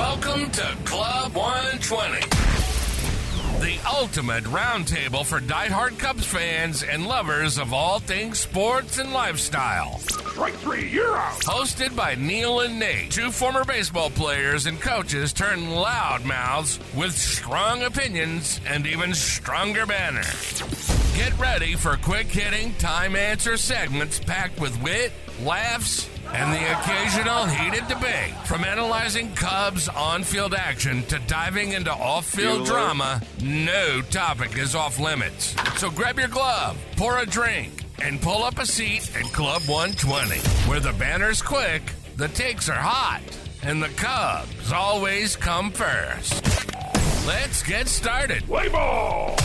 Welcome to Club 120, the ultimate roundtable for diehard Cubs fans and lovers of all things sports and lifestyle. Strike three, you're out. Hosted by Neil and Nate, two former baseball players and coaches turned loud mouths with strong opinions and even stronger banner. Get ready for quick-hitting, time-answer segments packed with wit, laughs, and the occasional heated debate. From analyzing Cubs on-field action to diving into off-field drama, no topic is off limits. So grab your glove, pour a drink, and pull up a seat at Club 120, where the banner's quick, the takes are hot, and the Cubs always come first. Let's get started. Play ball!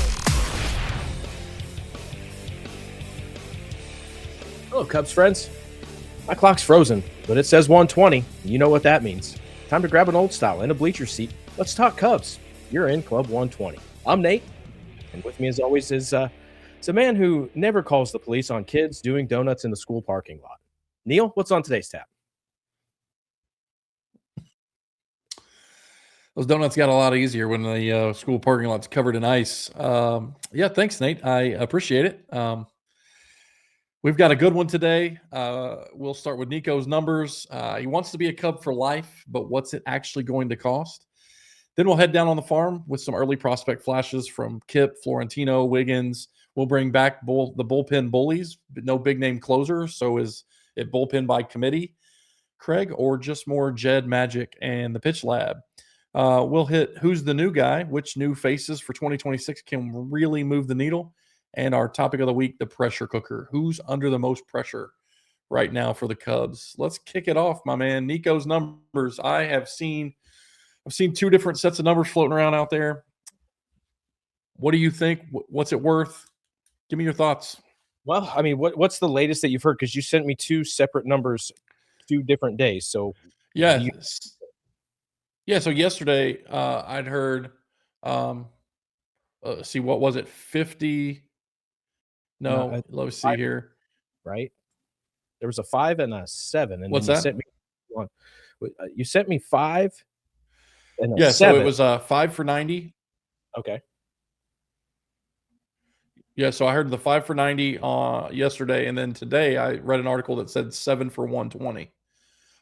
Hello, Cubs friends. My clock's frozen, but it says 120. You know what that means. Time to grab an old style and a bleacher seat. Let's talk Cubs. You're in Club 120. I'm Nate, and with me as always is a man who never calls the police on kids doing donuts in the school parking lot. Neil, what's on today's tab? Those donuts got a lot easier when the school parking lot's covered in ice. Yeah, thanks, Nate. I appreciate it. We've got a good one today. We'll start with Nico's numbers. He wants to be a Cub for life, but what's it actually going to cost? Then we'll head down on the farm with some early prospect flashes from Kipp, Florentino, Wiggins. We'll bring back the bullpen bullies, but no big name closer. So is it bullpen by committee, Craig, or just more Jed Magic and the pitch lab? We'll hit who's the new guy, which new faces for 2026 can really move the needle. And our topic of the week, the pressure cooker. Who's under the most pressure right now for the Cubs? Let's kick it off, my man. Nico's numbers. I've seen two different sets of numbers floating around out there. What do you think? What's it worth? Give me your thoughts. Well, I mean, what's the latest that you've heard? Because you sent me two separate numbers, 2 different days. So yeah, So yesterday I'd heard. See, what was it? 50. No, let's see here. Right, there was a 5 and a 7. And what's then that? Sent me one. You sent me 5 and a 7. So it was 5 for 90. Okay. Yeah, so I heard the 5 for 90 yesterday, and then today I read an article that said 7 for 120.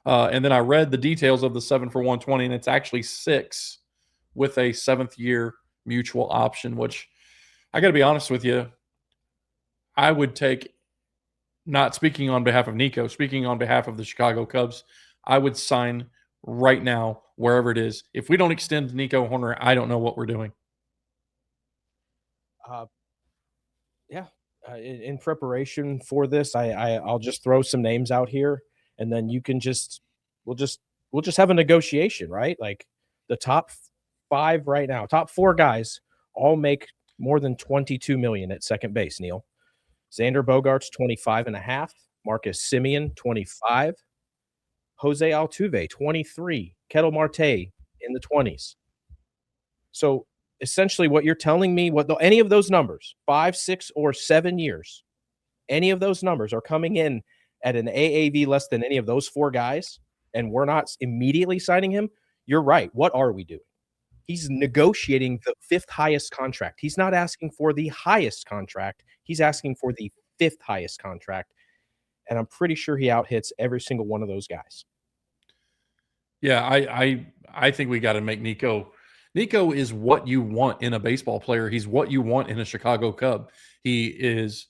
And then I read the details of the 7 for 120, and it's actually 6 with a 7th year mutual option, which I got to be honest with you, I would take, not speaking on behalf of Nico, speaking on behalf of the Chicago Cubs, I would sign right now, wherever it is. If we don't extend Nico Hoerner, I don't know what we're doing. In preparation for this, I'll just throw some names out here, and then you can we'll just have a negotiation, right? Like the top 5 right now, top 4 guys all make more than $22 million at second base. Neil, Xander Bogaerts 25.5, Marcus Semien 25, Jose Altuve 23, Ketel Marte in the 20s. So essentially, what you're telling me, any of those numbers, 5, 6, or 7 years, any of those numbers are coming in at an AAV less than any of those 4 guys, and we're not immediately signing him. You're right. What are we doing? He's negotiating the 5th highest contract. He's not asking for the highest contract. He's asking for the 5th highest contract. And I'm pretty sure he outhits every single one of those guys. Yeah, I think we got to make Nico. Nico is what you want in a baseball player. He's what you want in a Chicago Cub. He is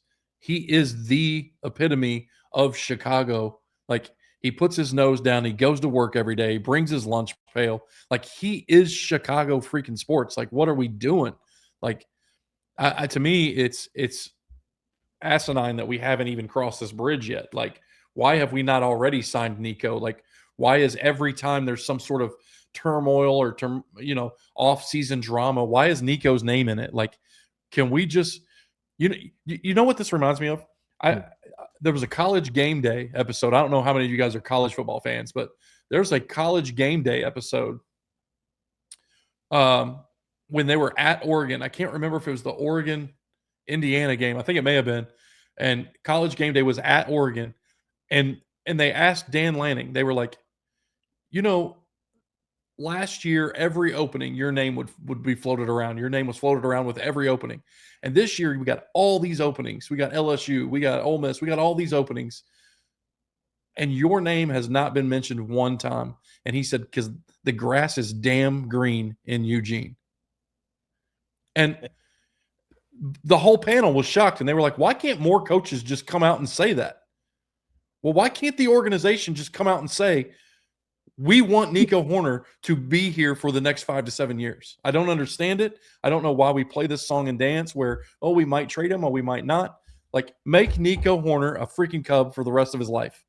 the epitome of Chicago. Like, he puts his nose down. He goes to work every day. He brings his lunch pail. Like, he is Chicago freaking sports. Like, what are we doing? Like, to me, it's asinine that we haven't even crossed this bridge yet. Like, why have we not already signed Nico? Like, why is every time there's some sort of turmoil or off-season drama, why is Nico's name in it? Like, can we just, you know what this reminds me of? There was a College Game Day episode. I don't know how many of you guys are college football fans, but there's a College Game Day episode when they were at Oregon. I can't remember if it was the Oregon-Indiana game. I think it may have been. And College Game Day was at Oregon. And they asked Dan Lanning, they were like, last year, every opening, your name would be floated around. Your name was floated around with every opening. And this year, we got all these openings. We got LSU. We got Ole Miss. We got all these openings. And your name has not been mentioned one time. And he said, because the grass is damn green in Eugene. And the whole panel was shocked. And they were like, why can't more coaches just come out and say that? Well, why can't the organization just come out and say, we want Nico Hoerner to be here for the next 5 to 7 years? I don't understand it. I don't know why we play this song and dance where, oh, we might trade him or we might not. Like, make Nico Hoerner a freaking Cub for the rest of his life.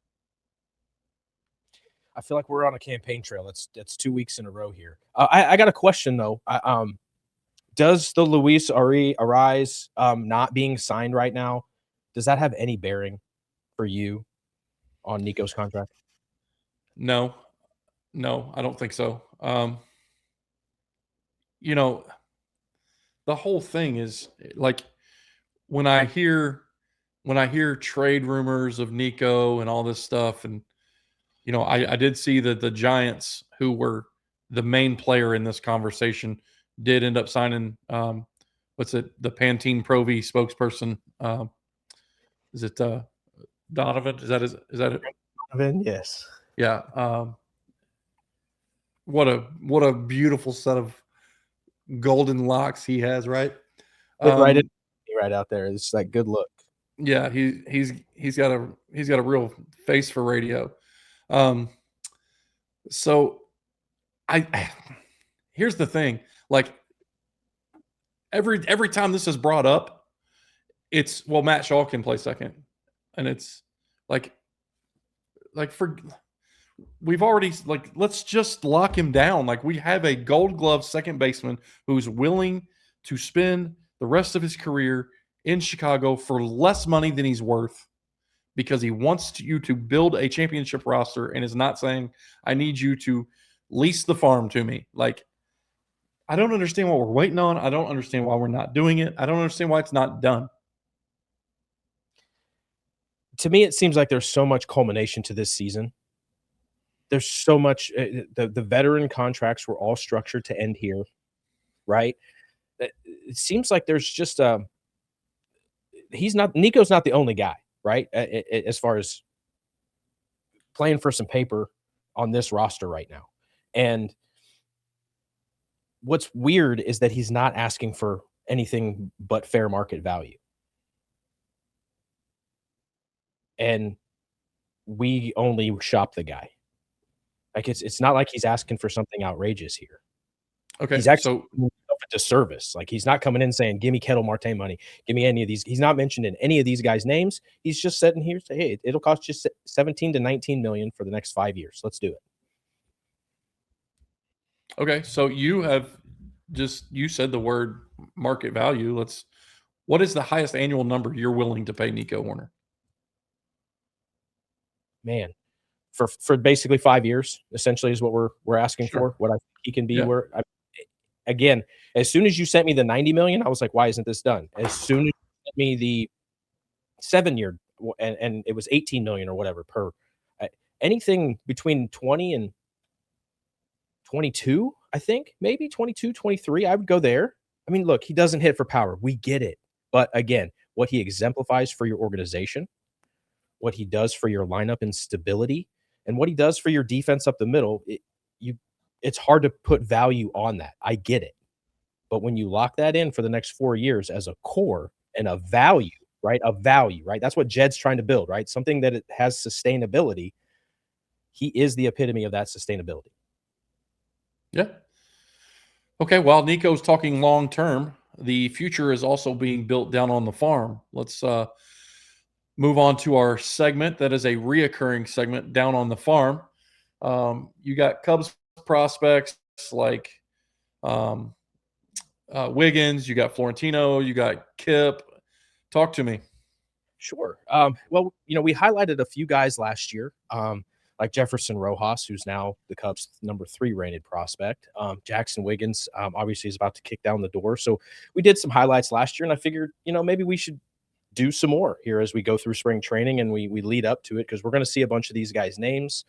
I feel like we're on a campaign trail. That's 2 weeks in a row here. I got a question, though. Does the Luis Ariz not being signed right now, does that have any bearing for you on Nico's contract? No, I don't think so. The whole thing is like when I hear trade rumors of Nico and all this stuff, and I did see that the Giants, who were the main player in this conversation, did end up signing the Pantene Pro-V spokesperson. Is it Donovan? Is that it? Donovan, yes. Yeah. What a beautiful set of golden locks he has, right? Right out there. It's like good look. Yeah, he's got a real face for radio. So here's the thing. Like every time this is brought up, it's, well, Matt Shaw can play second. And it's we've already, let's just lock him down. Like, we have a Gold Glove second baseman who's willing to spend the rest of his career in Chicago for less money than he's worth because he wants you to build a championship roster and is not saying, I need you to lease the farm to me. Like, I don't understand what we're waiting on. I don't understand why we're not doing it. I don't understand why it's not done. To me, it seems like there's so much culmination to this season. There's so much. The veteran contracts were all structured to end here, right? It seems like there's just Nico's not the only guy, right? As far as playing for some paper on this roster right now. And what's weird is that he's not asking for anything but fair market value. And we only shop the guy. Like, it's not like he's asking for something outrageous here. Okay. He's actually doing a disservice. Like, he's not coming in saying, give me Kettle Marte money. Give me any of these. He's not mentioning any of these guys' names. He's just sitting here saying, hey, it'll cost you 17 to 19 million for the next 5 years. Let's do it. Okay. So you said the word market value. What is the highest annual number you're willing to pay Nico Hoerner? Man, for basically 5 years, essentially, is what we're asking for. What I think he can be. Yeah. Again, as soon as you sent me the 90 million, I was like, why isn't this done? As soon as you sent me the 7-year and it was 18 million or whatever per anything between 20 and 22, I think maybe 22, 23, I would go there. I mean, look, he doesn't hit for power. We get it. But again, what he exemplifies for your organization, what he does for your lineup and stability, and what he does for your defense up the middle, it's hard to put value on that. I get it. But when you lock that in for the next 4 years as a core and a value, right? That's what Jed's trying to build, right? Something that it has sustainability. He is the epitome of that sustainability. Yeah. Okay, while Nico's talking long term, the future is also being built down on the farm. Let's move on to our segment that is a reoccurring segment, Down on the Farm. You got Cubs prospects like Wiggins, you got Florentino, you got Kipp. Talk to me. Sure. Well, we highlighted a few guys last year, like Jefferson Rojas, who's now the Cubs' number 3 rated prospect. Jackson Wiggins, obviously, is about to kick down the door. So we did some highlights last year, and I figured, maybe we should do some more here as we go through spring training and we lead up to it, because we're going to see a bunch of these guys' names.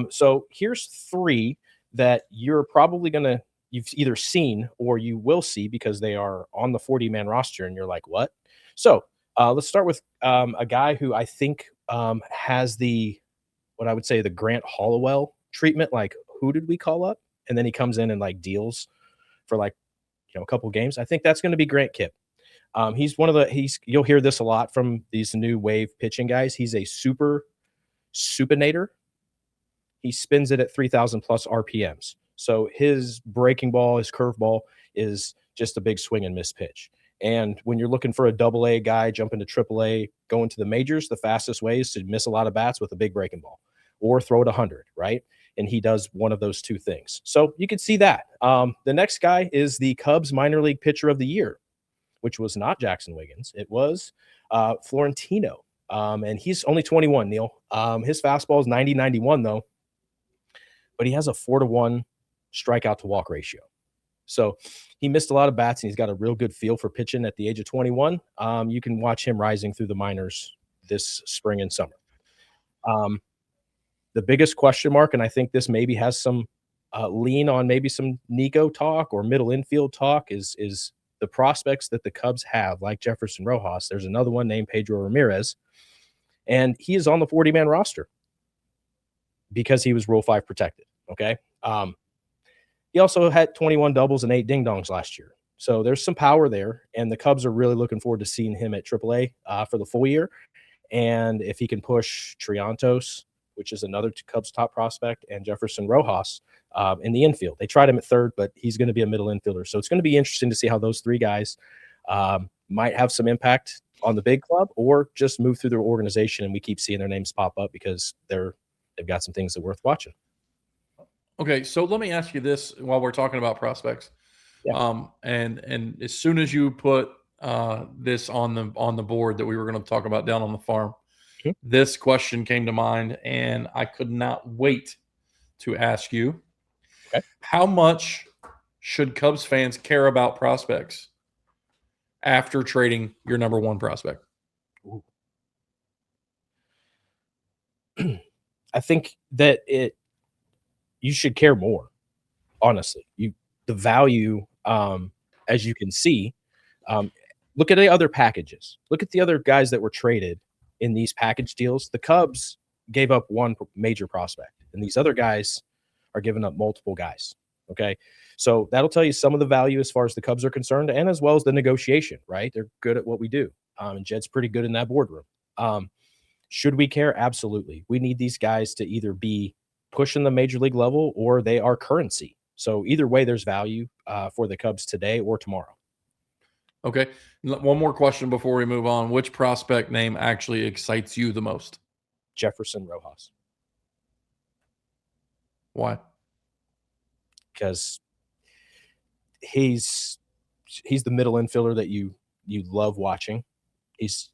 So here's 3 that you've either seen or you will see because they are on the 40-man roster, and you're like, what? So let's start with a guy who I think has what I would say the Grant Hollowell treatment. Like, who did we call up? And then he comes in and like deals for like, a couple games. I think that's going to be Grant Kipp. He's you'll hear this a lot from these new wave pitching guys. He's a supinator. He spins it at 3,000 plus RPMs. So his breaking ball, his curveball is just a big swing and miss pitch. And when you're looking for a AA guy, jump into AAA, go into the majors, the fastest way is to miss a lot of bats with a big breaking ball or throw it 100, right? And he does one of those two things. So you can see that. The next guy is the Cubs minor league pitcher of the year, which was not Jackson Wiggins. It was Florentino. And he's only 21, Neil. His fastball is 90-91, though. But he has a 4-to-1 strikeout to walk ratio. So he missed a lot of bats, and he's got a real good feel for pitching at the age of 21. You can watch him rising through the minors this spring and summer. The biggest question mark, and I think this maybe has some lean on maybe some Nico talk or middle infield talk, is the prospects that the Cubs have, like Jefferson Rojas. There's another one named Pedro Ramirez, and he is on the 40-man roster because he was Rule 5 protected, okay? He also had 21 doubles and 8 ding-dongs last year. So there's some power there, and the Cubs are really looking forward to seeing him at AAA for the full year. And if he can push Triantos, which is another Cubs top prospect, and Jefferson Rojas in the infield. They tried him at third, but he's going to be a middle infielder. So it's going to be interesting to see how those three guys might have some impact on the big club or just move through their organization, and we keep seeing their names pop up because they've got some things that are worth watching. Okay, so let me ask you this while we're talking about prospects. Yeah. And as soon as you put this on the board that we were going to talk about down on the farm, this question came to mind, and I could not wait to ask you. Okay. How much should Cubs fans care about prospects after trading your number one prospect? I think that you should care more, honestly. The value, as you can see, look at the other packages. Look at the other guys that were traded in these package deals. The Cubs gave up one major prospect, and these other guys are giving up multiple guys. Okay. So that'll tell you some of the value as far as the Cubs are concerned, and as well as the negotiation, right? They're good at what we do. And Jed's pretty good in that boardroom. Should we care? Absolutely. We need these guys to either be pushing the major league level or they are currency. So either way, there's value for the Cubs today or tomorrow. Okay. One more question before we move on. Which prospect name actually excites you the most? Jefferson Rojas. Why? Because he's the middle infielder that you love watching. He's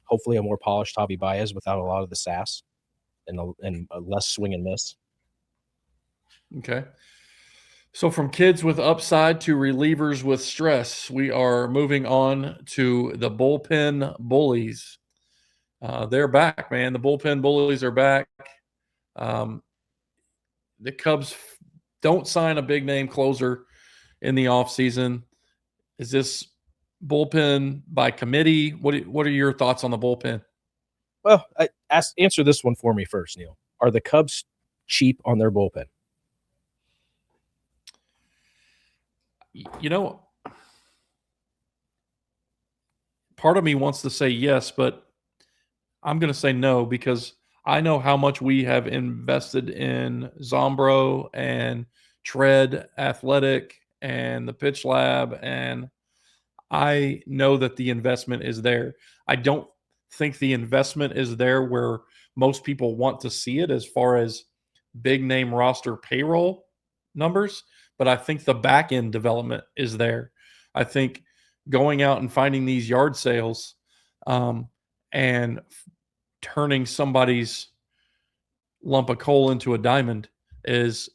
hopefully a more polished Javi Baez without a lot of the sass and a less swing and miss. Okay. So from kids with upside to relievers with stress, we are moving on to the bullpen bullies. They're back, man. The bullpen bullies are back. The Cubs don't sign a big name closer in the offseason. Is this bullpen by committee? What are your thoughts on the bullpen? Well, answer this one for me first, Neil. Are the Cubs cheap on their bullpen? You know, part of me wants to say yes, but I'm going to say no because I know how much we have invested in Zombro and Tread Athletic and the Pitch Lab, and I know that the investment is there. I don't think the investment is there where most people want to see it as far as big name roster payroll numbers, but I think the back end development is there. I think going out and finding these yard sales and turning somebody's lump of coal into a diamond is,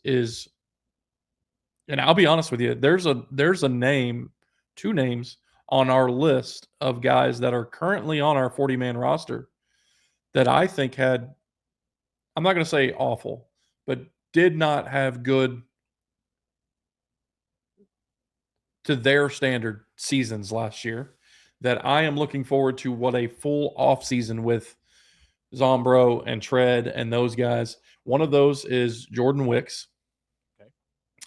and I'll be honest with you, there's a name, two names on our list of guys that are currently on our 40-man roster that I think had, I'm not going to say awful, but did not have good to their standard seasons last year, that I am looking forward to what a full offseason with Zombro and Tread and those guys. One of those is Jordan Wicks. Okay.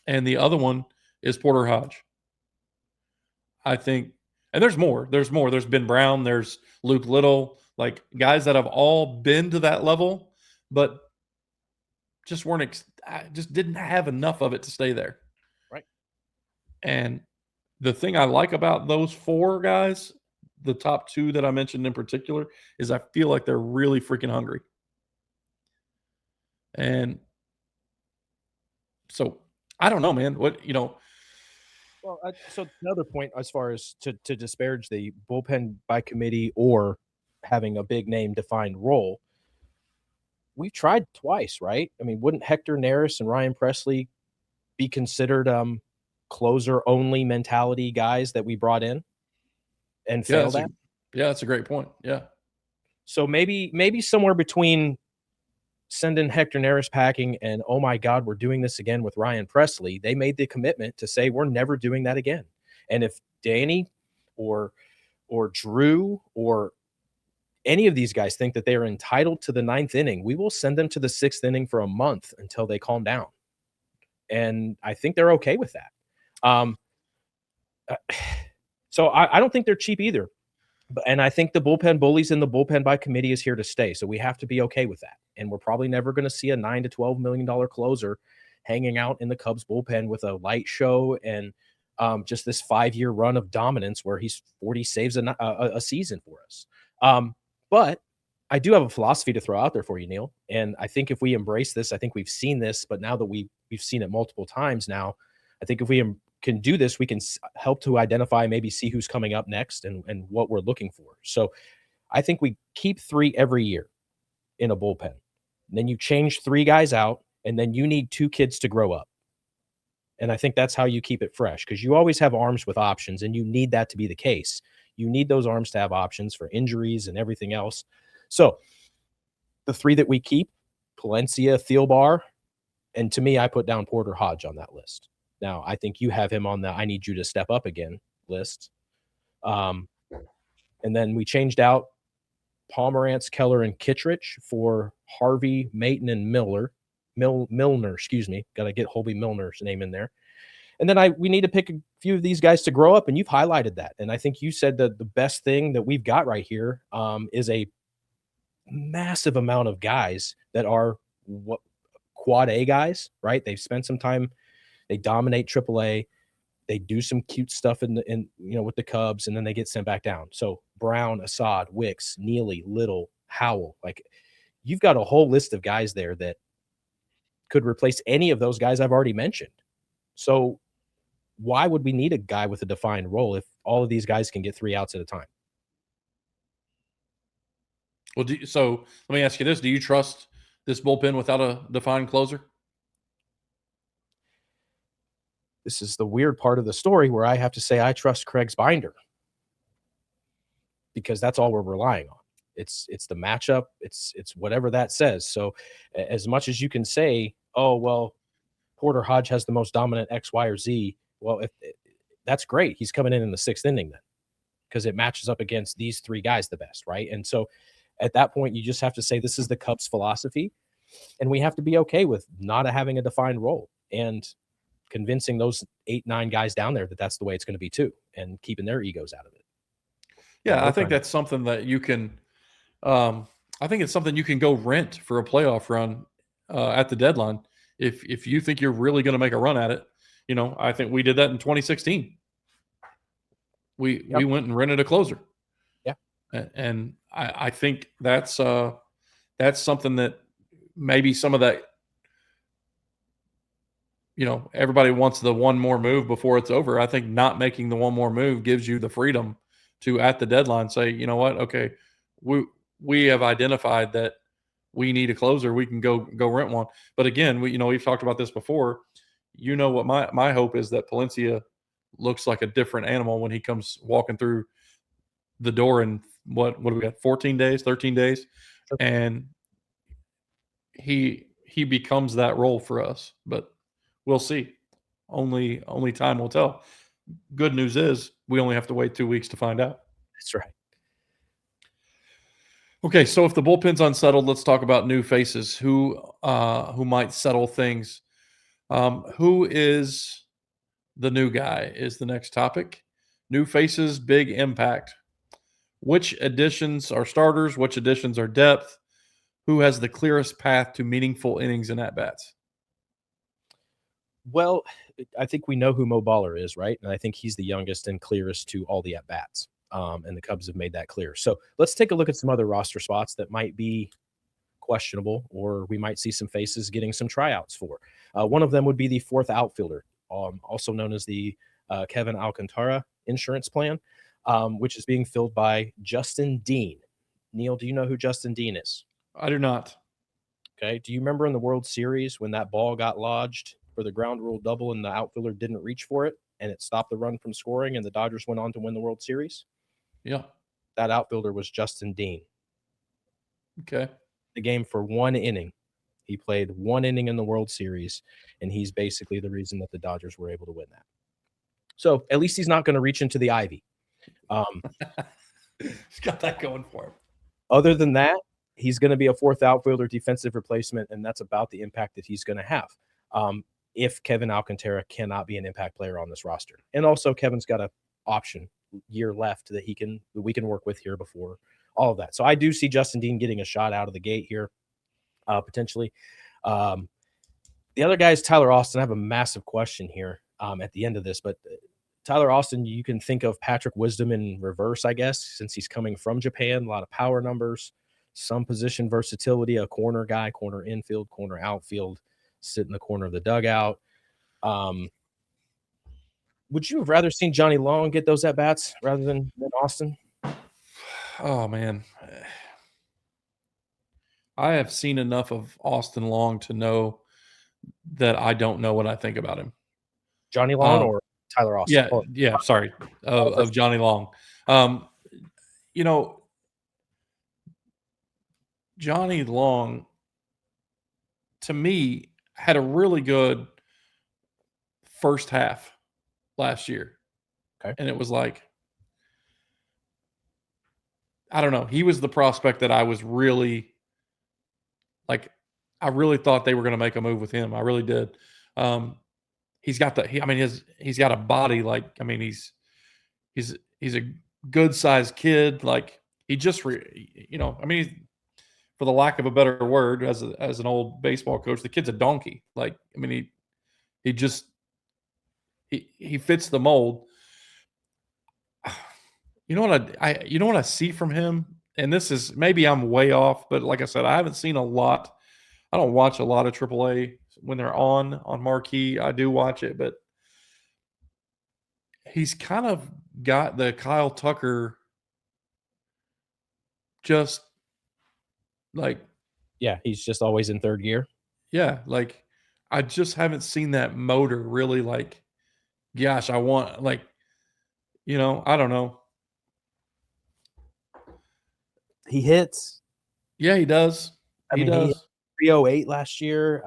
And the other one is Porter Hodge. I think, and there's more. There's more. There's Ben Brown. There's Luke Little. Like guys that have all been to that level, but just just didn't have enough of it to stay there. Right. And the thing I like about those four guys, the top two that I mentioned in particular, is I feel like they're really freaking hungry. And so I don't know, man. What, Well, so another point as far as to disparage the bullpen by committee or having a big name defined role, we've tried twice, right? I mean, wouldn't Hector Neris and Ryan Presley be considered closer only mentality guys that we brought in and failed at? That's a great point. Yeah. So maybe somewhere between sending Hector Neris packing and, oh my God, we're doing this again with Ryan Presley, they made the commitment to say we're never doing that again. And if Danny or Drew or any of these guys think that they are entitled to the 9th inning, we will send them to the 6th inning for a month until they calm down. And I think they're okay with that. So I don't think they're cheap either. And I think the bullpen bullies and the bullpen by committee is here to stay. So we have to be okay with that. And we're probably never going to see a $9 to $12 million closer hanging out in the Cubs bullpen with a light show and just this 5-year run of dominance where he's 40 saves a season for us. But I do have a philosophy to throw out there for you, Neil. And I think if we embrace this, I think we've seen this, but now that we've seen it multiple times now, I think if we can do this, we can help to identify, maybe see who's coming up next and what we're looking for. So I think we keep 3 every year in a bullpen. And then you change 3 guys out, and then you need 2 kids to grow up. And I think that's how you keep it fresh, because you always have arms with options, and you need that to be the case. You need those arms to have options for injuries and everything else. So the 3 that we keep, Palencia, Thielbar, and to me, I put down Porter Hodge on that list. Now, I think you have him on the I need you to step up again list. And then we changed out Pomerantz, Keller, and Kittredge for Harvey, Maton, and Milner, excuse me. Got to get Holby Milner's name in there. And then we need to pick a few of these guys to grow up, and you've highlighted that. And I think you said that the best thing that we've got right here is a massive amount of guys that are what quad A guys, right? They've spent some time. They dominate AAA. They do some cute stuff in with the Cubs, and then they get sent back down. So Brown, Assad, Wicks, Neely, Little, Howell. Like, you've got a whole list of guys there that could replace any of those guys I've already mentioned. So why would we need a guy with a defined role if all of these guys can get 3 outs at a time? Well, so let me ask you this. Do you trust this bullpen without a defined closer? This is the weird part of the story where I have to say I trust Craig's binder, because that's all we're relying on. It's the matchup. It's whatever that says. So as much as you can say, oh, well, Porter Hodge has the most dominant X, Y, or Z. Well, that's great. He's coming in the 6th inning then, because it matches up against these 3 guys the best, right? And so at that point, you just have to say this is the Cubs' philosophy, and we have to be okay with not having a defined role and convincing those 8-9 guys down there that that's the way it's going to be too, and keeping their egos out of it. Yeah, I think that's something that you can I think it's something you can go rent for a playoff run at the deadline if you think you're really going to make a run at it. I think we did that in 2016. We went and rented a closer. Yeah. And I think that's something that maybe some of that, everybody wants the one more move before it's over. I think not making the one more move gives you the freedom to, at the deadline, say, you know what? Okay, we have identified that we need a closer. We can go rent one. But again, we've talked about this before. What my hope is, that Palencia looks like a different animal when he comes walking through the door in what do we got? 14 days, 13 days. Sure. And he he becomes that role for us, but we'll see. Only time will tell. Good news is we only have to wait 2 weeks to find out. That's right. Okay, so if the bullpen's unsettled, let's talk about new faces who might settle things. Who is the new guy is the next topic. New faces, big impact. Which additions are starters? Which additions are depth? Who has the clearest path to meaningful innings and at-bats? Well, I think we know who Mo Baller is, right? And I think he's the youngest and clearest to all the at-bats. And the Cubs have made that clear. So let's take a look at some other roster spots that might be questionable, or we might see some faces getting some tryouts for. One of them would be the fourth outfielder, also known as the Kevin Alcantara insurance plan, which is being filled by Justin Dean. Neil, do you know who Justin Dean is? I do not. Okay. Do you remember in the World Series when that ball got lodged for the ground rule double and the outfielder didn't reach for it and it stopped the run from scoring and the Dodgers went on to win the World Series? Yeah. That outfielder was Justin Dean. Okay. The game for 1 inning. He played 1 inning in the World Series, and he's basically the reason that the Dodgers were able to win that. So at least he's not going to reach into the ivy. He's got that going for him. Other than that, he's going to be a fourth outfielder defensive replacement, and that's about the impact that he's going to have. If Kevin Alcantara cannot be an impact player on this roster. And also Kevin's got an option year left that we can work with here before all of that. So I do see Justin Dean getting a shot out of the gate here, potentially. The other guy is Tyler Austin. I have a massive question here at the end of this, but Tyler Austin, you can think of Patrick Wisdom in reverse, I guess, since he's coming from Japan. A lot of power numbers, some position versatility, a corner guy, corner infield, corner outfield, sit in the corner of the dugout. Would you have rather seen Johnny Long get those at-bats rather than Austin? Oh, man. I have seen enough of Austin Long to know that I don't know what I think about him. Johnny Long or Tyler Austin? Sorry, of Johnny Long. Johnny Long, to me, had a really good first half last year. Okay. And it was like, I don't know. He was the prospect that I was really like, I really thought they were going to make a move with him. I really did. He's got he's got a body he's a good sized kid. Like he just, for the lack of a better word, as an old baseball coach, the kid's a donkey. Like, he fits the mold. You know what I see from him, and this is maybe I'm way off, but like I said, I haven't seen a lot. I don't watch a lot of AAA when they're on marquee. I do watch it, but he's kind of got the Kyle Tucker, just like, yeah, he's just always in third gear. Yeah, like I just haven't seen that motor really. Like, gosh, I want I don't know. He hits. Yeah, he does. He does. 308 last year.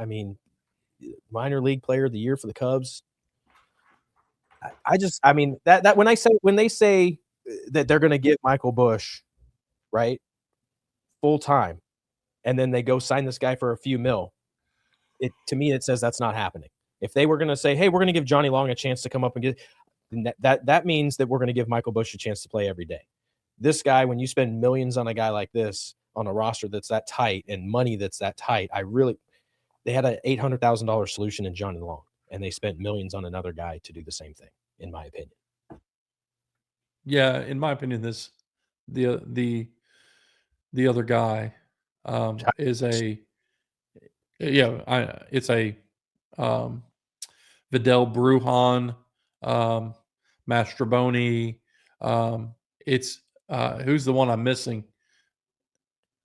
Minor league player of the year for the Cubs. That when they say that they're going to give Michael Busch, right, full time, and then they go sign this guy for a few mil, to me it says that's not happening. If they were going to say, hey, we're going to give Johnny Long a chance to come up and get that means that we're going to give Michael Busch a chance to play every day. This guy, when you spend millions on a guy like this on a roster that's that tight and money that's that tight, they had an $800,000 solution in Johnny Long, and they spent millions on another guy to do the same thing, in my opinion. Yeah, in my opinion, the other guy is it's a Vidal Brujan, Mastroboni. It's who's the one I'm missing?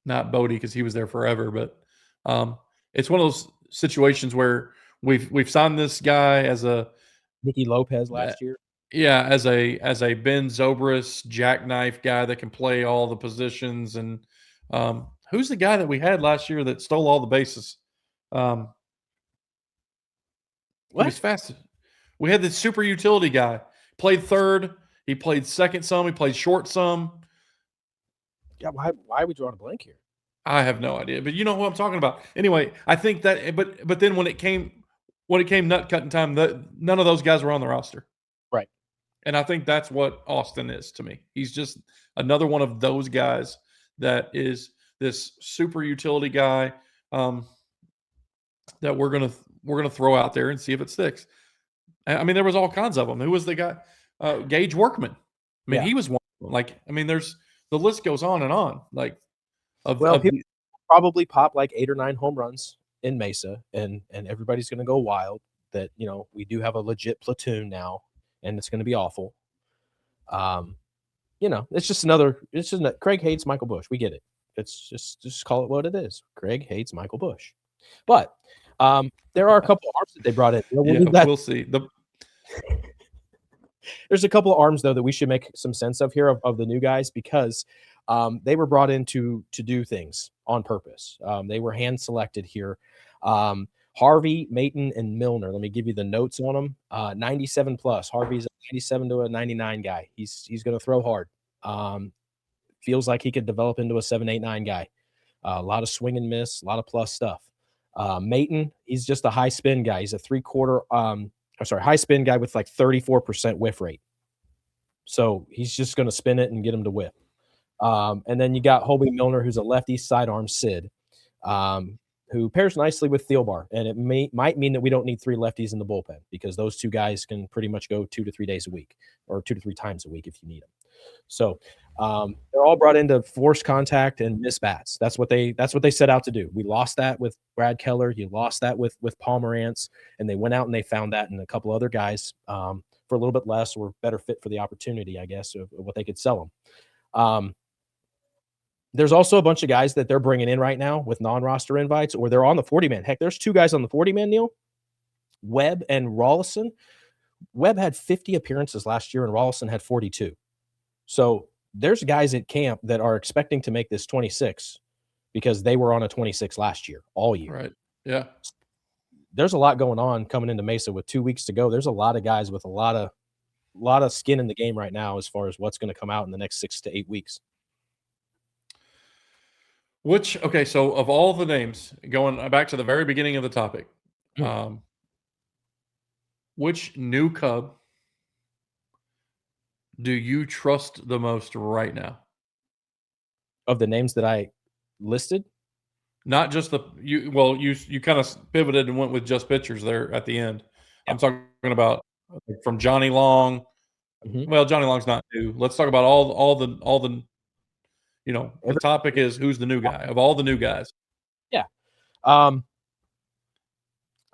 Not Bodie, because he was there forever, but it's one of those situations where we've signed this guy as a Nicky Lopez last year. Yeah, as a Ben Zobrist jackknife guy that can play all the positions. And who's the guy that we had last year that stole all the bases? He was fast. We had this super utility guy. Played third. He played second some. He played short some. Yeah, why are we drawing a blank here? I have no idea, but you know who I'm talking about. Anyway, I think that, but then when it came nut cutting time, none of those guys were on the roster. Right. And I think that's what Austin is to me. He's just another one of those guys that is this super utility guy that we're gonna throw out there and see if it sticks. I mean, there was all kinds of them. Who was the guy? Gage Workman. I mean, he was one. Like, I mean, the list goes on and on. Like, people probably pop like 8 or 9 home runs in Mesa, and everybody's going to go wild. That we do have a legit platoon now, and it's going to be awful. It's just another. It's just Craig hates Michael Busch. We get it. It's just call it what it is. Craig hates Michael Busch, but there are a couple of arms that they brought in. We'll see. There's a couple of arms though that we should make some sense of here of the new guys, because they were brought in to do things on purpose. They were hand selected here. Harvey, Maton, and Milner. Let me give you the notes on them. 97 plus. Harvey's a 97 to a 99 guy. He's going to throw hard. Feels like he could develop into a 7-8-9 guy. A lot of swing and miss, a lot of plus stuff. Maton, he's just a high spin guy. He's a high spin guy with like 34% whiff rate. So he's just going to spin it and get him to whip. And then you got Hobie Milner, who's a lefty sidearm Sid, who pairs nicely with Thielbar. And it might mean that we don't need 3 lefties in the bullpen, because those 2 guys can pretty much go 2 to 3 days a week, or 2 to 3 times a week if you need them. So they're all brought in to force contact and miss bats. That's what they set out to do. We lost that with Brad Keller. You lost that with Pomerantz, and they went out and they found that in a couple other guys for a little bit less or better fit for the opportunity, I guess, of what they could sell them. There's also a bunch of guys that they're bringing in right now with non-roster invites, or they're on the 40-man. Heck, there's 2 guys on the 40-man, Neil. Webb and Rollison. Webb had 50 appearances last year, and Rollison had 42. So there's guys at camp that are expecting to make this 26 because they were on a 26 last year, all year. Right. Yeah. There's a lot going on coming into Mesa with 2 weeks to go. There's a lot of guys with a lot of skin in the game right now as far as what's going to come out in the next 6 to 8 weeks. So of all the names, going back to the very beginning of the topic, which new Cub do you trust the most right now? Of the names that I listed? Not just you kind of pivoted and went with just pitchers there at the end. Yeah. I'm talking about from Johnny Long. Mm-hmm. Well, Johnny Long's not new. Let's talk about all the the topic is who's the new guy of all the new guys. Yeah.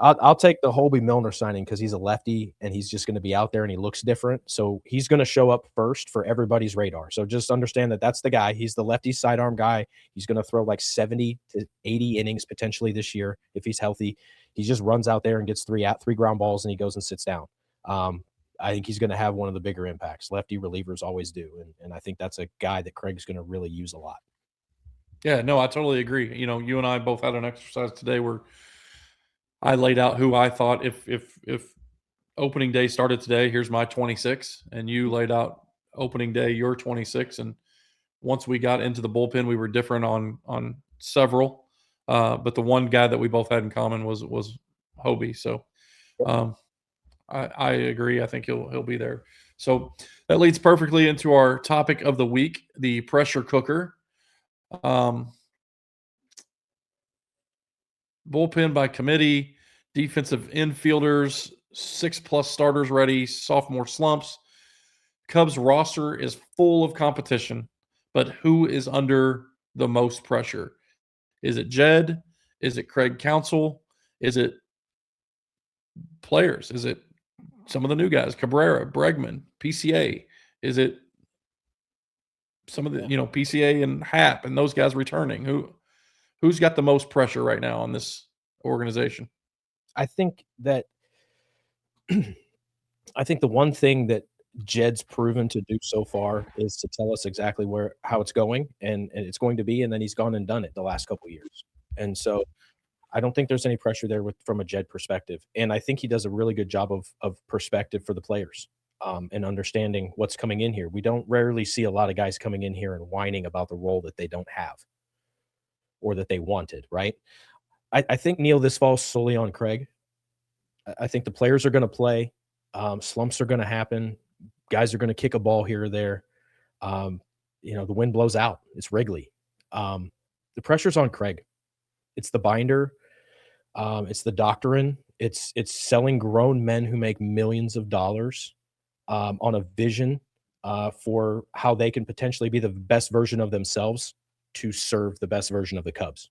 I'll take the Hobie Milner signing because he's a lefty and he's just going to be out there and he looks different. So he's going to show up first for everybody's radar. So just understand that that's the guy. He's the lefty sidearm guy. He's going to throw like 70 to 80 innings potentially this year if he's healthy. He just runs out there and gets 3 ground balls and he goes and sits down. I think he's going to have one of the bigger impacts. Lefty relievers always do. And I think that's a guy that Craig's going to really use a lot. Yeah, no, I totally agree. You and I both had an exercise today where I laid out who I thought if opening day started today, here's my 26, and you laid out opening day your 26. And once we got into the bullpen, we were different on several, but the one guy that we both had in common was Hobie. So I agree. I think he'll be there. So that leads perfectly into our topic of the week, the pressure cooker. Bullpen by committee, defensive infielders, 6+ starters ready, sophomore slumps. Cubs roster is full of competition, but who is under the most pressure? Is it Jed? Is it Craig Counsell? Is it players? Is it some of the new guys, Cabrera, Bregman, PCA? Is it some of the, PCA and Happ and those guys returning? Who's got the most pressure right now on this organization? I think that the one thing that Jed's proven to do so far is to tell us exactly how it's going and it's going to be, and then he's gone and done it the last couple of years. And so I don't think there's any pressure there from a Jed perspective. And I think he does a really good job of perspective for the players, and understanding what's coming in here. We don't rarely see a lot of guys coming in here and whining about the role that they don't have or that they wanted, right? I think, Neil, this falls solely on Craig. I think the players are going to play. Slumps are going to happen. Guys are going to kick a ball here or there. The wind blows out. It's Wrigley. The pressure's on Craig. It's the binder. It's the doctrine. It's selling grown men who make millions of dollars on a vision for how they can potentially be the best version of themselves to serve the best version of the Cubs.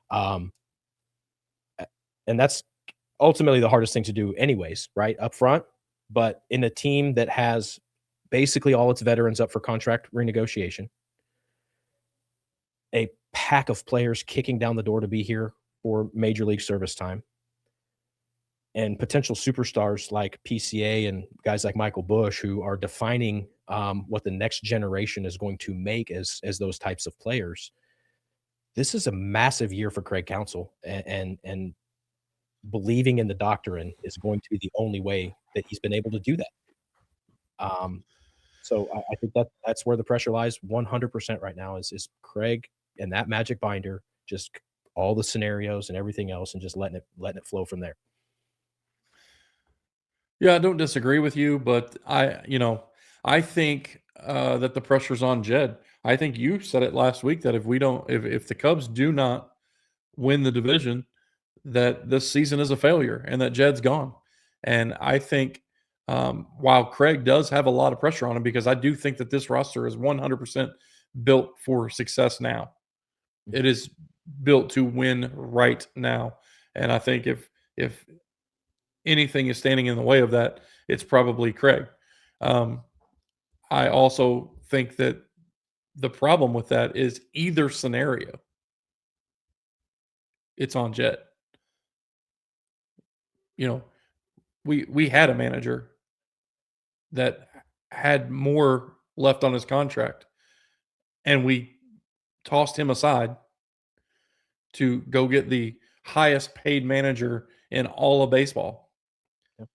And that's ultimately the hardest thing to do anyways, right? Up front. But in a team that has basically all its veterans up for contract renegotiation, a pack of players kicking down the door to be here for major league service time, and potential superstars like PCA and guys like Michael Busch, who are defining what the next generation is going to make as those types of players. This is a massive year for Craig Counsell, and believing in the doctrine is going to be the only way that he's been able to do that. So I think that's where the pressure lies 100% right now is Craig and that magic binder, just all the scenarios and everything else, and just letting it flow from there. Yeah, I don't disagree with you, but I think that the pressure's on Jed. I think you said it last week that if the Cubs do not win the division, that this season is a failure and that Jed's gone. And I think while Craig does have a lot of pressure on him, because I do think that this roster is 100% built for success now. It is built to win right now. And I think if anything is standing in the way of that, it's probably Craig. I also think that the problem with that is either scenario, it's on Jed. We had a manager that had more left on his contract, and we tossed him aside to go get the highest paid manager in all of baseball. Yep.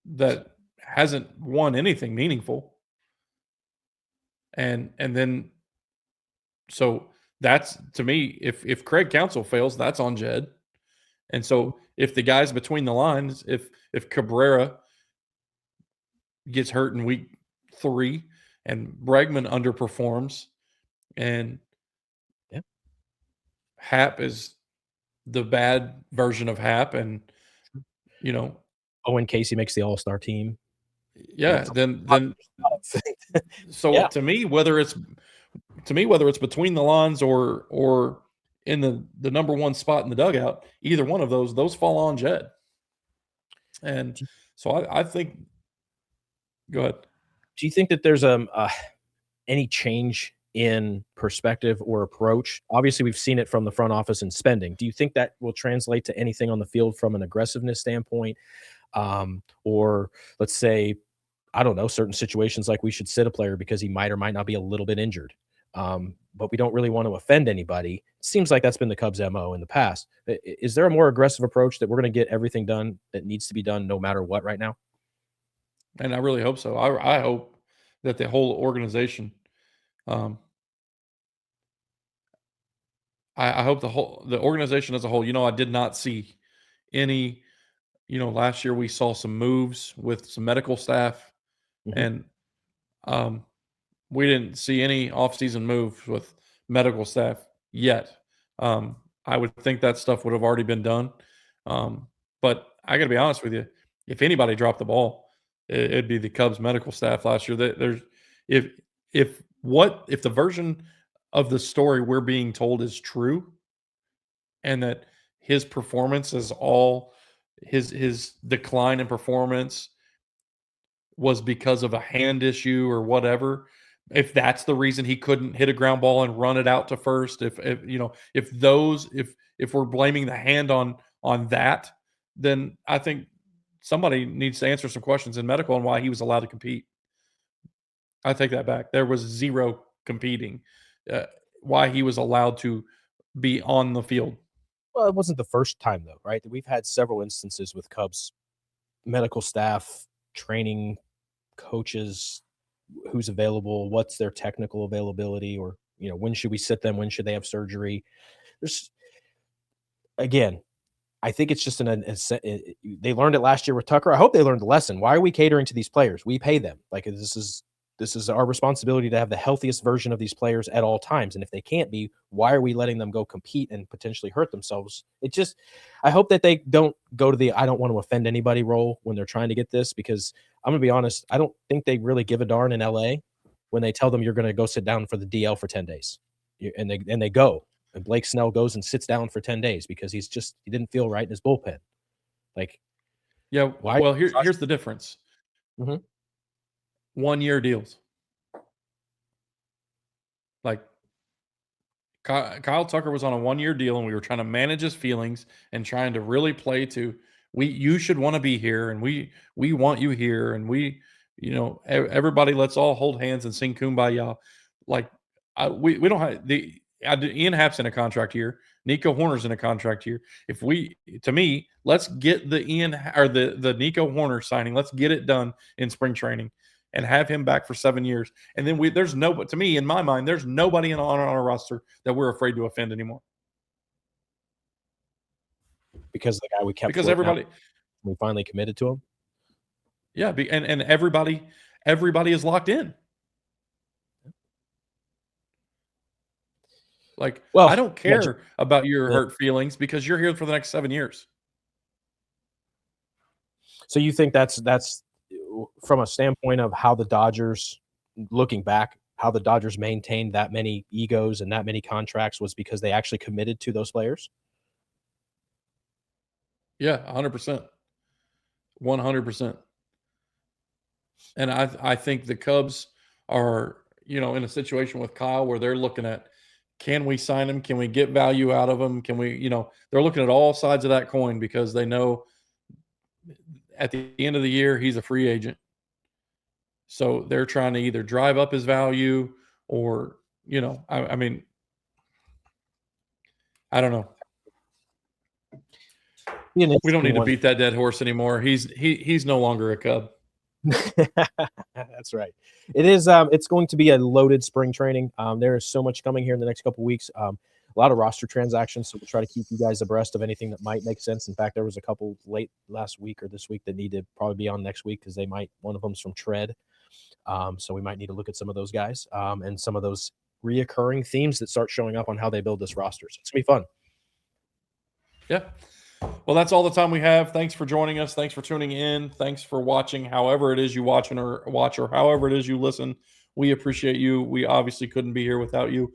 That hasn't won anything meaningful. And then so that's, to me, if Craig Counsell fails, that's on Jed. And so if the guys between the lines, if Cabrera gets hurt in week 3 and Bregman underperforms and Happ is the bad version of Happ, and Owen Casey makes the All-Star team. Yeah, then so Yeah. to me, whether it's between the lines or in the number one spot in the dugout, either one of those fall on Jed. And so I think, go ahead. Do you think that there's any change in perspective or approach? Obviously, we've seen it from the front office and spending. Do you think that will translate to anything on the field from an aggressiveness standpoint? Or let's say, I don't know, certain situations like we should sit a player because he might or might not be a little bit injured. But we don't really want to offend anybody. It seems like that's been the Cubs' MO in the past. Is there a more aggressive approach that we're going to get everything done that needs to be done no matter what right now? And I really hope so. I hope that the whole organization, I hope the organization as a whole, I did not see any, last year we saw some moves with some medical staff, and we didn't see any offseason moves with medical staff yet. I would think that stuff would have already been done. But I got to be honest with you, if anybody dropped the ball, it'd be the Cubs medical staff last year. If the version of the story we're being told is true, and that his performance is all his decline in performance was because of a hand issue or whatever, if that's the reason he couldn't hit a ground ball and run it out to first, if we're blaming the hand on that, then I think somebody needs to answer some questions in medical on why he was allowed to compete. I take that back. There was zero competing. Why he was allowed to be on the field. Well, it wasn't the first time, though, right? We've had several instances with Cubs medical staff, training coaches, who's available, what's their technical availability, or, when should we sit them? When should they have surgery? Again, I think it's just they learned it last year with Tucker. I hope they learned the lesson. Why are we catering to these players? We pay them. Like, this is our responsibility to have the healthiest version of these players at all times. And if they can't be, why are we letting them go compete and potentially hurt themselves? I hope that they don't go to I don't want to offend anybody role when they're trying to get this, because I'm going to be honest, I don't think they really give a darn in LA when they tell them you're going to go sit down for the DL for 10 days. And they go. And Blake Snell goes and sits down for 10 days because he didn't feel right in his bullpen. Like, yeah. Why? Well, here's the difference. Mm-hmm. 1-year deals. Like, Kyle Tucker was on a 1-year deal, and we were trying to manage his feelings and trying to really play to, you should want to be here, and we want you here, and everybody, let's all hold hands and sing Kumbaya. Like, we don't have Ian Happ's in a contract year. Nico Hoerner's in a contract year. Let's get the the Nico Hoerner signing. Let's get it done in spring training and have him back for 7 years. And then to me, in my mind, there's nobody on our roster that we're afraid to offend anymore. Because the guy we kept. Because everybody, we finally committed to him. Yeah, and everybody is locked in. Like, well, I don't care about your hurt feelings because you're here for the next 7 years. So you think that's from a standpoint of how the Dodgers, looking back, how the Dodgers maintained that many egos and that many contracts was because they actually committed to those players? Yeah, 100%. 100%. And I think the Cubs are, in a situation with Kyle where they're looking at, can we sign him? Can we get value out of him? Can we, they're looking at all sides of that coin because they know at the end of the year, he's a free agent. So they're trying to either drive up his value or, I mean, I don't know. We don't need to beat that dead horse anymore. He's no longer a Cub. That's right. It is. It's going to be a loaded spring training. There is so much coming here in the next couple of weeks. A lot of roster transactions, so we'll try to keep you guys abreast of anything that might make sense. In fact, there was a couple late last week or this week that need to probably be on next week because one of them's from Tread. So we might need to look at some of those guys and some of those reoccurring themes that start showing up on how they build this roster. So it's gonna be fun. Yeah. Well, that's all the time we have. Thanks for joining us. Thanks for tuning in. Thanks for watching. However it is you watch or however it is you listen, we appreciate you. We obviously couldn't be here without you.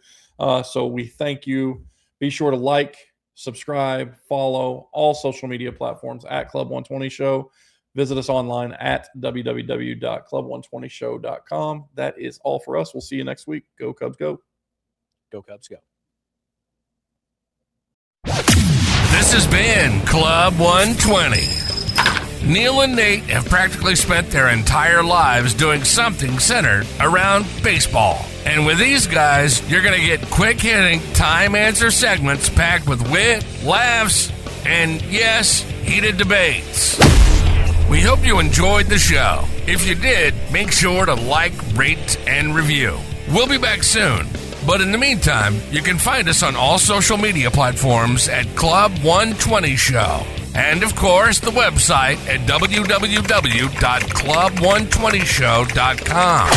So we thank you. Be sure to like, subscribe, follow all social media platforms at Club 120 Show. Visit us online at www.club120show.com. That is all for us. We'll see you next week. Go Cubs, go. Go Cubs, go. This has been Club 120. Neil and Nate have practically spent their entire lives doing something centered around baseball. And with these guys, you're going to get quick-hitting, time-answer segments packed with wit, laughs, and, yes, heated debates. We hope you enjoyed the show. If you did, make sure to like, rate, and review. We'll be back soon. But in the meantime, you can find us on all social media platforms at Club 120 Show. And, of course, the website at www.club120show.com.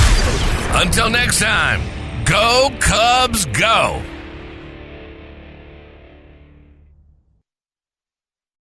Until next time, go Cubs, go!